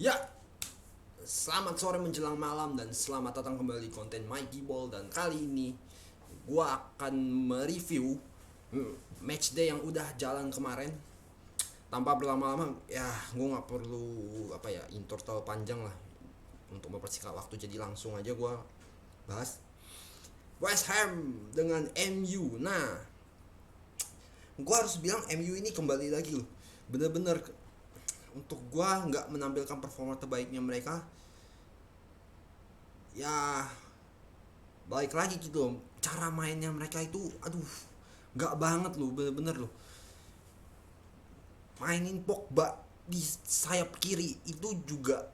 Ya, selamat sore menjelang malam dan selamat datang kembali di konten Mikey Ball. Dan kali ini gua akan mereview matchday yang udah jalan kemarin. Tanpa berlama-lama, ya gua nggak perlu intro terlalu panjang lah untuk mempersingkat waktu. Jadi langsung aja gua bahas West Ham dengan MU. Nah, gua harus bilang MU ini kembali lagi loh. Bener-bener untuk gua nggak menampilkan performa terbaiknya mereka, ya balik lagi gitu. Cara mainnya mereka itu aduh nggak banget loh, bener-bener loh. Mainin Pogba di sayap kiri itu juga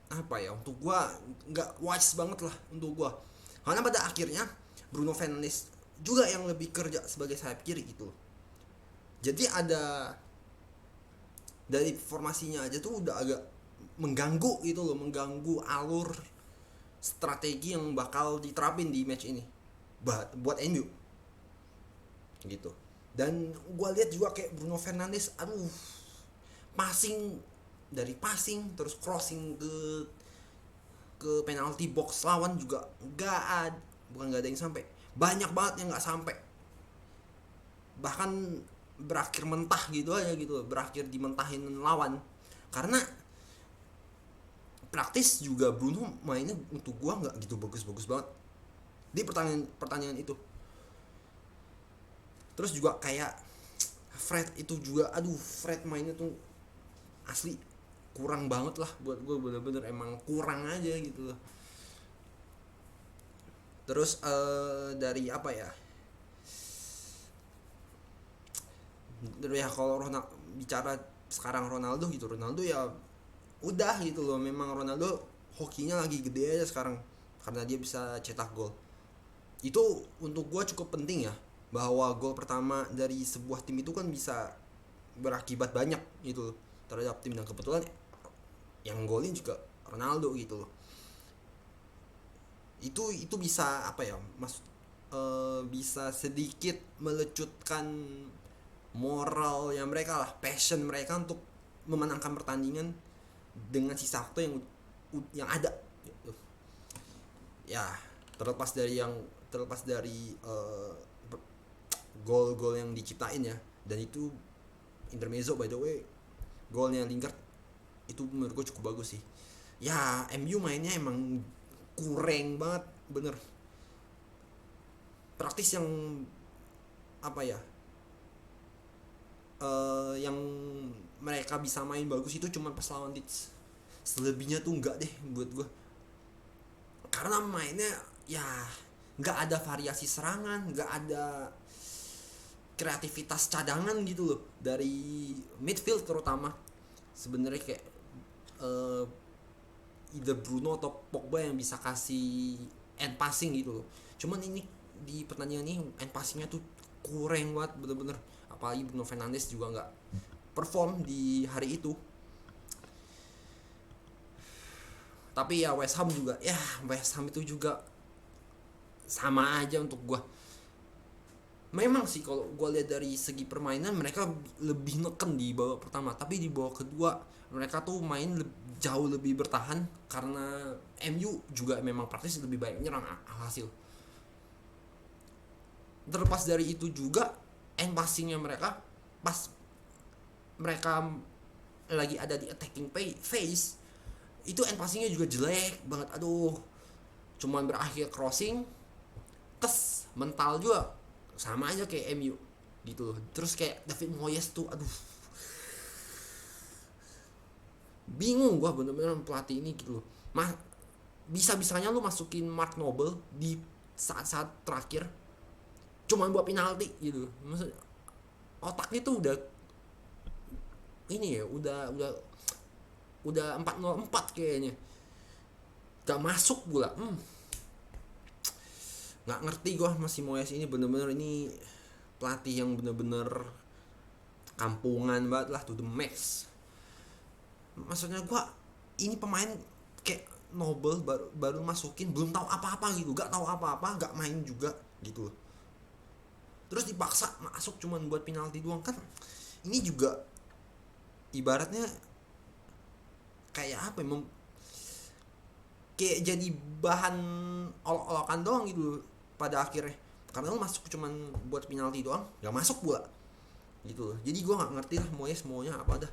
apa ya, untuk gua nggak wise banget lah untuk gua, karena pada akhirnya Bruno Fernandes juga yang lebih kerja sebagai sayap kiri gitu. Jadi ada, dari formasinya aja tuh udah agak mengganggu gitu loh, mengganggu alur strategi yang bakal diterapin di match ini buat MU gitu. Dan gue lihat juga kayak Bruno Fernandes, aduh, passing, dari passing terus crossing ke penalty box lawan juga nggak ada, bukan nggak ada yang sampai, banyak banget yang nggak sampai, bahkan berakhir mentah gitu aja gitu, berakhir dimentahin lawan. Karena praktis juga Bruno mainnya untuk gua nggak gitu bagus-bagus banget di pertandingan pertandingan itu. Terus juga kayak Fred itu juga, aduh, Fred mainnya tuh asli kurang banget lah buat gue, bener-bener emang kurang aja gitu. Terus dari apa ya, dari ya kalau Ronaldo, bicara sekarang Ronaldo gitu, Ronaldo ya udah gitu loh, memang Ronaldo hokinya lagi gede aja sekarang karena dia bisa cetak gol. Itu untuk gue cukup penting ya, bahwa gol pertama dari sebuah tim itu kan bisa berakibat banyak gitu terhadap tim, dan kebetulan yang golin juga Ronaldo gitu loh. Itu bisa apa ya, bisa sedikit melecutkan moral yang mereka lah, passion mereka untuk memenangkan pertandingan dengan sisa waktu yang ada gitu. Ya, terlepas dari gol-gol yang diciptain ya, dan itu intermezzo by the way, golnya Lingard itu menurut gue cukup bagus sih. Ya MU mainnya emang kurang banget, bener. Praktis yang apa ya, yang mereka bisa main bagus itu cuma pas lawan Leeds. Selebihnya tuh enggak deh buat gue, karena mainnya ya nggak ada variasi serangan, nggak ada kreativitas cadangan gitu loh dari midfield terutama. Sebenarnya kayak uh, either Bruno atau Pogba yang bisa kasih end passing gitu loh. Cuman ini di pertandingan ini end passingnya tuh kurang banget, bener-bener. Apalagi Bruno Fernandes juga nggak perform di hari itu. Tapi ya West Ham juga, ya West Ham itu juga sama aja untuk gua. Memang sih kalau gue lihat dari segi permainan mereka lebih neken di babak pertama, tapi di babak kedua mereka tuh main jauh lebih bertahan, karena MU juga memang praktis lebih baik nyerang hasil. Terlepas dari itu juga end passingnya mereka, pas mereka lagi ada di attacking phase, itu end passingnya juga jelek banget, aduh, cuman berakhir crossing, tes mental juga sama aja kayak MU gitu. Terus kayak David Moyes tuh, aduh, bingung gua bener-bener pelatih ini gitu loh. Bisa-bisanya lu masukin Mark Noble di saat-saat terakhir cuman buat penalti gitu. Maksud, otaknya tuh udah ini ya, udah 404 kayaknya, gak masuk pula. Nggak ngerti gue masih Moyes ini, bener-bener ini pelatih yang bener-bener kampungan banget lah, to the max. Maksudnya gue, ini pemain kayak Noble baru masukin, belum tahu apa-apa gitu, gak tahu apa-apa, gak main juga gitu, terus dipaksa masuk cuman buat penalti doang kan. Ini juga ibaratnya kayak apa ya, kayak jadi bahan olok-olokan doang gitu pada akhirnya, karena lu masuk cuman buat penalti doang, nggak masuk pula gitu. Jadi gue nggak ngerti lah maunya apa dah.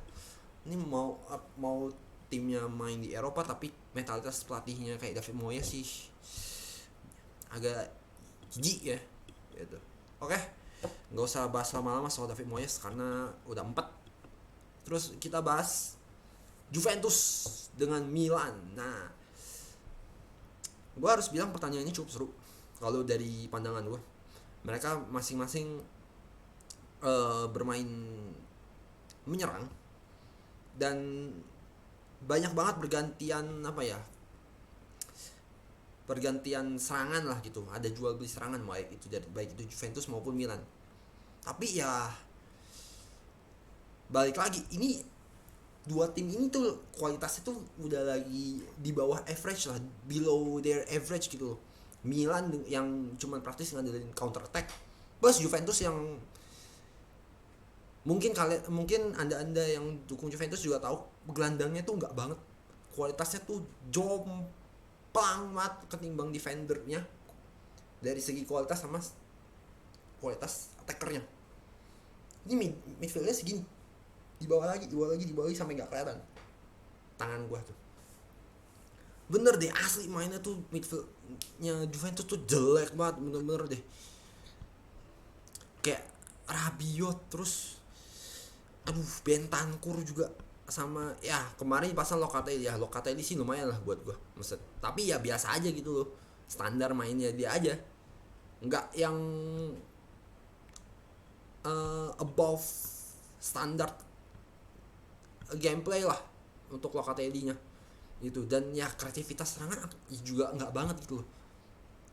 Ini mau timnya main di Eropa tapi mentalitas pelatihnya kayak David Moyes sih agak jijik ya gitu. Oke, nggak usah bahas lama-lama soal David Moyes karena udah 4. Terus kita bahas Juventus dengan Milan. Nah, gue harus bilang pertandingan ini cukup seru kalau dari pandangan gue. Mereka masing-masing bermain menyerang dan banyak banget pergantian serangan lah gitu. Ada jual beli serangan baik itu Juventus maupun Milan. Tapi ya balik lagi, ini dua tim ini tuh kualitasnya tuh udah lagi di bawah average lah, below their average gitu loh. Milan yang cuman praktis ngandelin counter attack, plus Juventus yang mungkin anda yang dukung Juventus juga tahu gelandangnya tuh nggak banget, kualitasnya tuh jomplang banget ketimbang defendernya dari segi kualitas sama kualitas attackernya. Ini midfieldnya segini, di bawah lagi sampai nggak kelihatan tangan gua tuh. Bener deh, asli mainnya tuh midfieldnya Juventus tuh jelek banget, bener-bener deh. Kayak Rabiot, terus Bentancur juga, sama ya kemarin pasang Locatelli sih lumayan lah buat gua. Maksud, tapi ya biasa aja gitu loh, standar mainnya dia aja, nggak yang above standard gameplay lah untuk Locatelli-nya itu. Dan ya kreativitas serangan juga nggak banget gitu loh.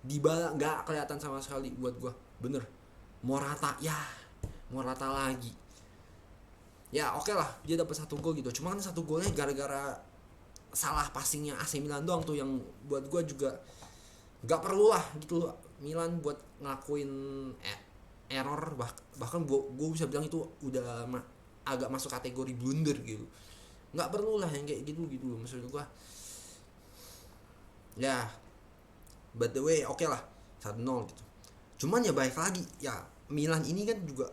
Dybala nggak kelihatan sama sekali buat gua, bener. Morata lagi ya, oke lah dia dapat 1 gol gitu, cuma kan 1 golnya gara-gara salah passingnya AC Milan doang tuh, yang buat gua juga nggak perlu lah gitu loh Milan buat ngelakuin error. Bahkan gue bisa bilang itu udah agak masuk kategori blunder gitu. Nggak perlu lah yang kayak gitu maksud gue ya. By the way, oke lah 1-0 gitu. Cuman ya balik lagi ya, Milan ini kan juga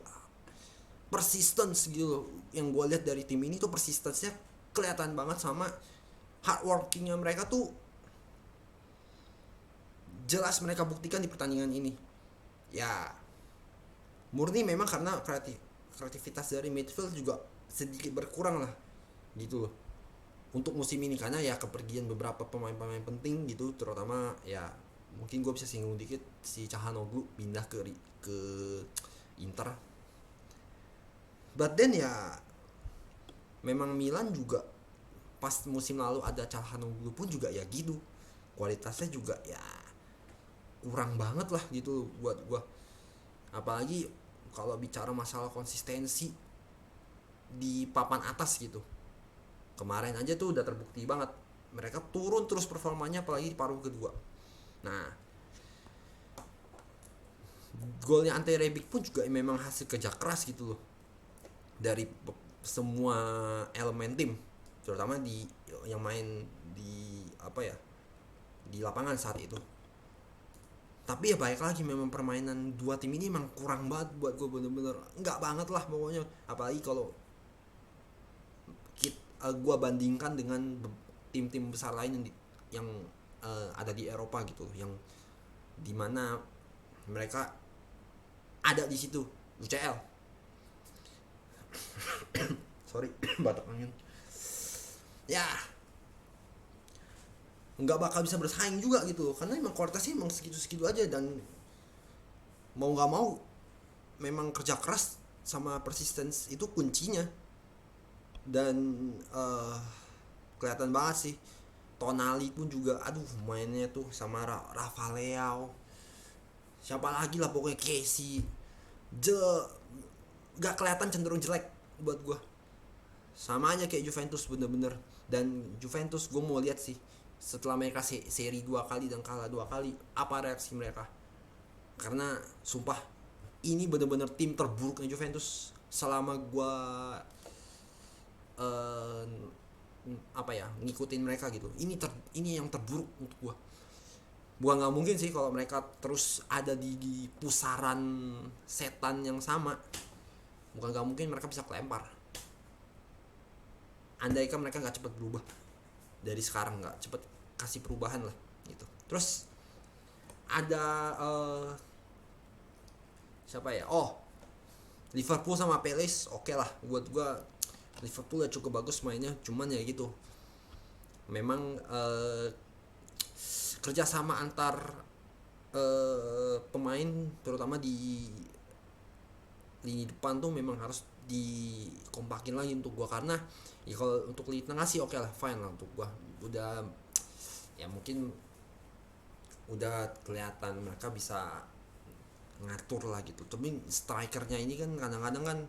persistence gitu loh. Yang gue lihat dari tim ini tuh persistence-nya kelihatan banget, sama hard working-nya mereka tuh jelas mereka buktikan di pertandingan ini. Ya murni memang karena kreativitas dari midfield juga sedikit berkurang lah gitu loh untuk musim ini, karena ya kepergian beberapa pemain-pemain penting gitu, terutama ya mungkin gue bisa singgung dikit si Calhanoglu pindah ke Inter. But then ya memang Milan juga pas musim lalu ada Calhanoglu pun juga ya gitu, kualitasnya juga ya kurang banget lah gitu buat gue. Apalagi kalau bicara masalah konsistensi di papan atas gitu, kemarin aja tuh udah terbukti banget mereka turun terus performanya, apalagi di paruh kedua. Nah, golnya Ante Rebic pun juga memang hasil kerja keras gitu loh dari semua elemen tim, terutama yang main di di lapangan saat itu. Tapi ya baik lagi, memang permainan dua tim ini emang kurang banget buat gue, bener-bener nggak banget lah pokoknya. Apalagi kalau gue bandingkan dengan tim-tim besar lain yang ada di Eropa gitu, yang dimana mereka ada di situ. UCL sorry batuk angin ya, nggak bakal bisa bersaing juga gitu, karena emang kualitasnya emang segitu-segitu aja. Dan mau nggak mau memang kerja keras sama persistence itu kuncinya. Dan kelihatan banget sih Tonali pun juga mainnya tuh sama Rafa Leao, siapa lagi lah pokoknya, Casey gak kelihatan cenderung jelek buat gue, sama aja kayak Juventus bener-bener. Dan Juventus gue mau lihat sih setelah mereka seri 2 kali dan kalah 2 kali, apa reaksi mereka. Karena sumpah ini bener-bener tim terburuknya Juventus selama gue apa ya, ngikutin mereka gitu. Ini yang terburuk untuk gua nggak mungkin sih kalau mereka terus ada di pusaran setan yang sama. Bukan nggak mungkin, mereka bisa kelempar andaikan mereka nggak cepet berubah dari sekarang, nggak cepet kasih perubahan lah gitu. Terus ada siapa ya, Liverpool sama Palace. Oke lah, buat gua Liverpool ya cukup bagus mainnya, cuman ya gitu, memang kerjasama antar pemain terutama di lini depan tuh memang harus dikompakin lagi untuk gua. Karena ya kalau untuk lini tengah sih oke lah, fine lah untuk gua, udah ya mungkin udah kelihatan mereka bisa ngatur lah gitu. Tapi strikernya ini kan kadang-kadang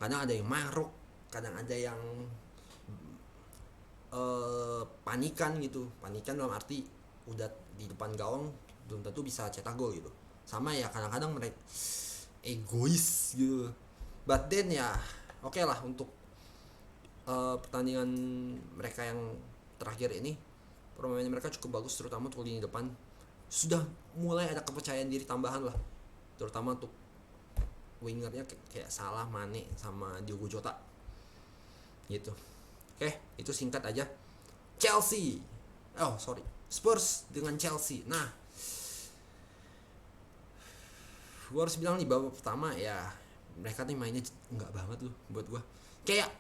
ada yang maruk, kadang ada yang panikan gitu. Panikan dalam arti udah di depan gawang belum tentu bisa cetak gol gitu. Sama ya kadang-kadang mereka egois gitu. But then ya oke lah untuk pertandingan mereka yang terakhir ini, permainan mereka cukup bagus terutama untuk lini depan. Sudah mulai ada kepercayaan diri tambahan lah, terutama untuk wingernya kayak Salah, Mane sama Diogo Jota gitu. Oke, itu singkat aja. Spurs dengan Chelsea. Nah, gue harus bilang di babak pertama ya mereka nih mainnya enggak banget loh buat gue. Kayak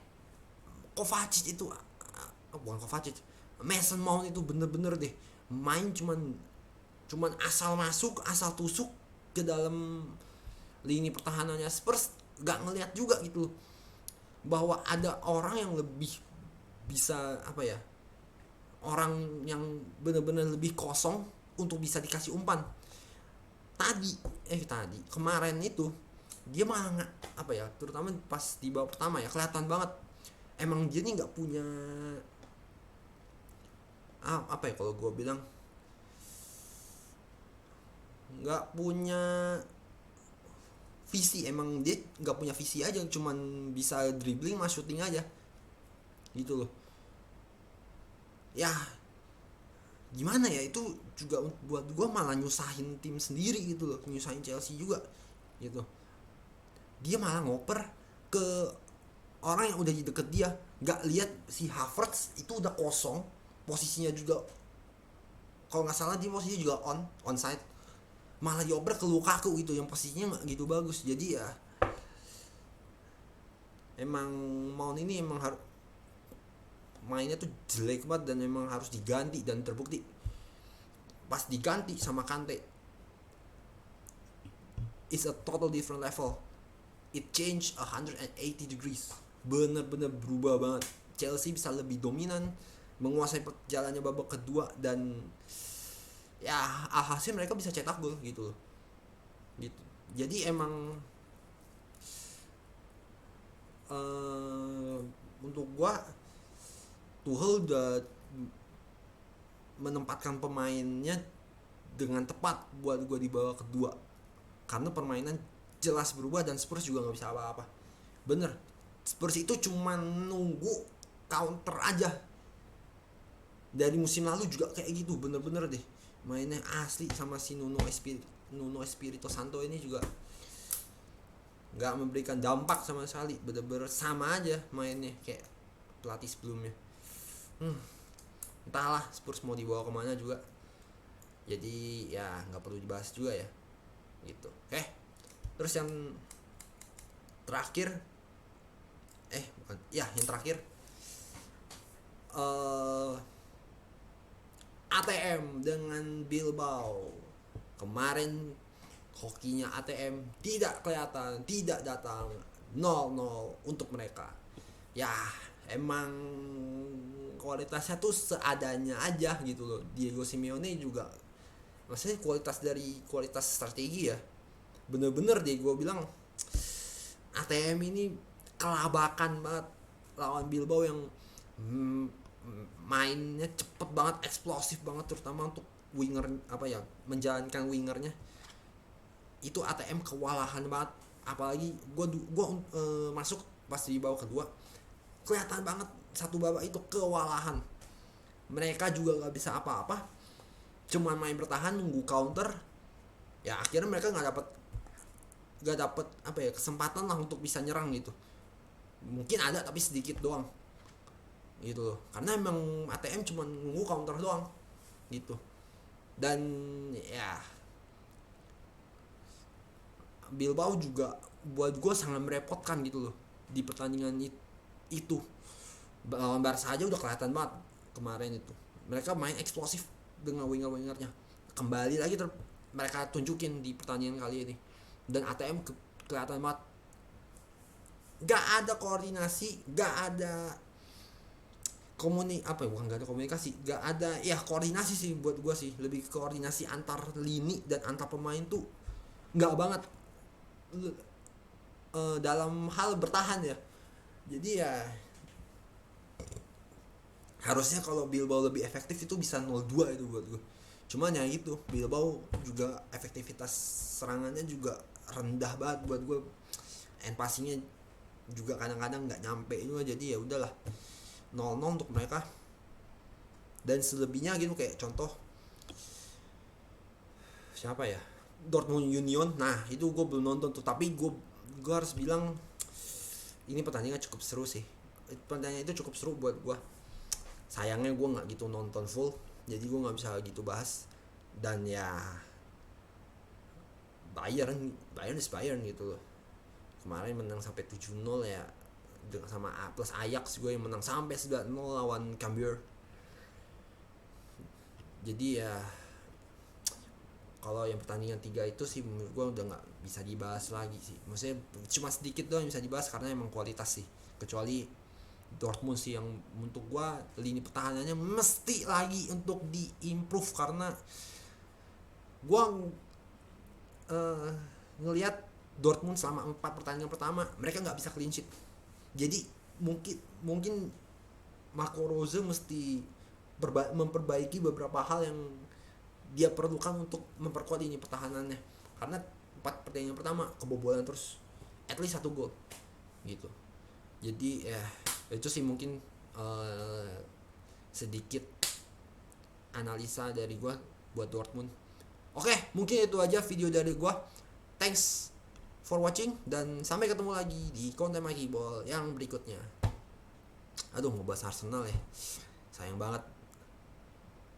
Kovacic itu, bukan Kovacic, Mason Mount itu bener-bener deh main cuman asal masuk, asal tusuk ke dalam lini pertahanannya Spurs. Gak ngelihat juga gitu bahwa ada orang yang lebih bisa apa ya, orang yang benar-benar lebih kosong untuk bisa dikasih umpan. Kemarin itu dia malah apa ya, terutama pas di babak pertama ya kelihatan banget emang dia nih nggak punya apa ya, kalau gue bilang nggak punya visi. Emang dia nggak punya visi aja, cuman bisa dribbling mas shooting aja gitu loh. Ya gimana ya, itu juga buat gue malah nyusahin tim sendiri gitu loh, nyusahin Chelsea juga gitu. Dia malah ngoper ke orang yang udah di deket dia, nggak lihat si Havertz itu udah kosong, posisinya juga kalau nggak salah dia posisinya juga onside, malah dioper ke Lukaku gitu yang posisinya nggak gitu bagus. Jadi ya emang Mount ini emang harus mainnya tuh jelek banget dan emang harus diganti, dan terbukti pas diganti sama Kante it's a total different level. It changed 180 degrees, bener-bener berubah banget. Chelsea bisa lebih dominan, menguasai jalannya babak kedua, dan ya alhasil mereka bisa cetak gol gitu. Jadi emang untuk gua Tuchel udah menempatkan pemainnya dengan tepat buat gue di babak kedua, karena permainan jelas berubah dan Spurs juga nggak bisa apa-apa. Bener, Spurs itu cuma nunggu counter aja. Dari musim lalu juga kayak gitu, bener-bener deh mainnya asli. Sama si Nuno Espirito Santo ini juga nggak memberikan dampak sama sekali, bener-bener sama aja mainnya kayak pelatih sebelumnya. Entahlah Spurs mau dibawa kemana juga, jadi ya nggak perlu dibahas juga ya gitu. Terus yang terakhir yang terakhir ATM dengan Bilbao. Kemarin hokinya ATM tidak kelihatan, tidak datang, 0-0 untuk mereka. Ya emang kualitasnya tuh seadanya aja gitu loh. Diego Simeone juga maksudnya kualitas strategi ya, bener-bener deh gue bilang ATM ini kelabakan banget lawan Bilbao yang mainnya cepet banget, eksplosif banget, terutama untuk winger menjalankan wingernya itu ATM kewalahan banget. Apalagi gue masuk pas di babak kedua kelihatan banget satu babak itu kewalahan. Mereka juga gak bisa apa-apa, cuman main bertahan nunggu counter. Ya akhirnya mereka gak dapet apa ya, kesempatan lah untuk bisa nyerang gitu. Mungkin ada tapi sedikit doang gitu loh, karena emang ATM cuma nunggu counter doang gitu. Dan ya Bilbao juga buat gue sangat merepotkan gitu loh di pertandingan itu. Lawan Barca aja udah kelihatan banget kemarin itu, mereka main eksplosif dengan winger-wingernya. Kembali lagi mereka tunjukin di pertandingan kali ini. Dan ATM kelihatan banget gak ada koordinasi, gak ada bukan gak ada komunikasi, gak ada ya koordinasi sih buat gue sih, lebih ke koordinasi antar lini dan antar pemain tuh gak banget dalam hal bertahan ya. Jadi ya harusnya kalau Bilbao lebih efektif itu bisa 0-2 itu buat gue. Cuman ya gitu, Bilbao juga efektivitas serangannya juga rendah banget buat gue. And passingnya juga kadang-kadang nggak nyampe juga. Jadi ya udahlah, 0-0 untuk mereka. Dan selebihnya gitu, kayak contoh siapa ya, Dortmund Union. Nah itu gue belum nonton tuh, tapi gue harus bilang ini pertandingan cukup seru sih. Pertandingan itu cukup seru buat gue. Sayangnya gue nggak gitu nonton full, jadi gue nggak bisa gitu bahas. Dan ya Bayern gitu loh, kemarin menang sampai 7-0 ya, sama plus Ajax gue yang menang sampai 9-0 lawan Cambuur. Jadi ya kalau yang pertandingan 3 itu sih menurut gue udah nggak bisa dibahas lagi sih. Maksudnya cuma sedikit doang yang bisa dibahas karena emang kualitas sih. Kecuali Dortmund sih yang untuk gue lini pertahanannya mesti lagi untuk diimprove, karena gue ngelihat Dortmund selama 4 pertandingan pertama mereka nggak bisa clean sheet. Jadi mungkin Marco Rose mesti memperbaiki beberapa hal yang dia perlukan untuk memperkuat ini pertahanannya, karena 4 pertandingan pertama kebobolan terus, at least 1 gol gitu. Jadi ya itu sih mungkin sedikit analisa dari gue buat Dortmund. Oke, mungkin itu aja video dari gue. Thanks for watching, dan sampai ketemu lagi di konten Mikey Ball yang berikutnya. Aduh, mau bahas Arsenal ya, sayang banget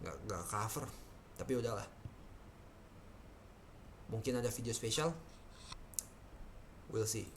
nggak cover, tapi udahlah, mungkin ada video spesial, we'll see.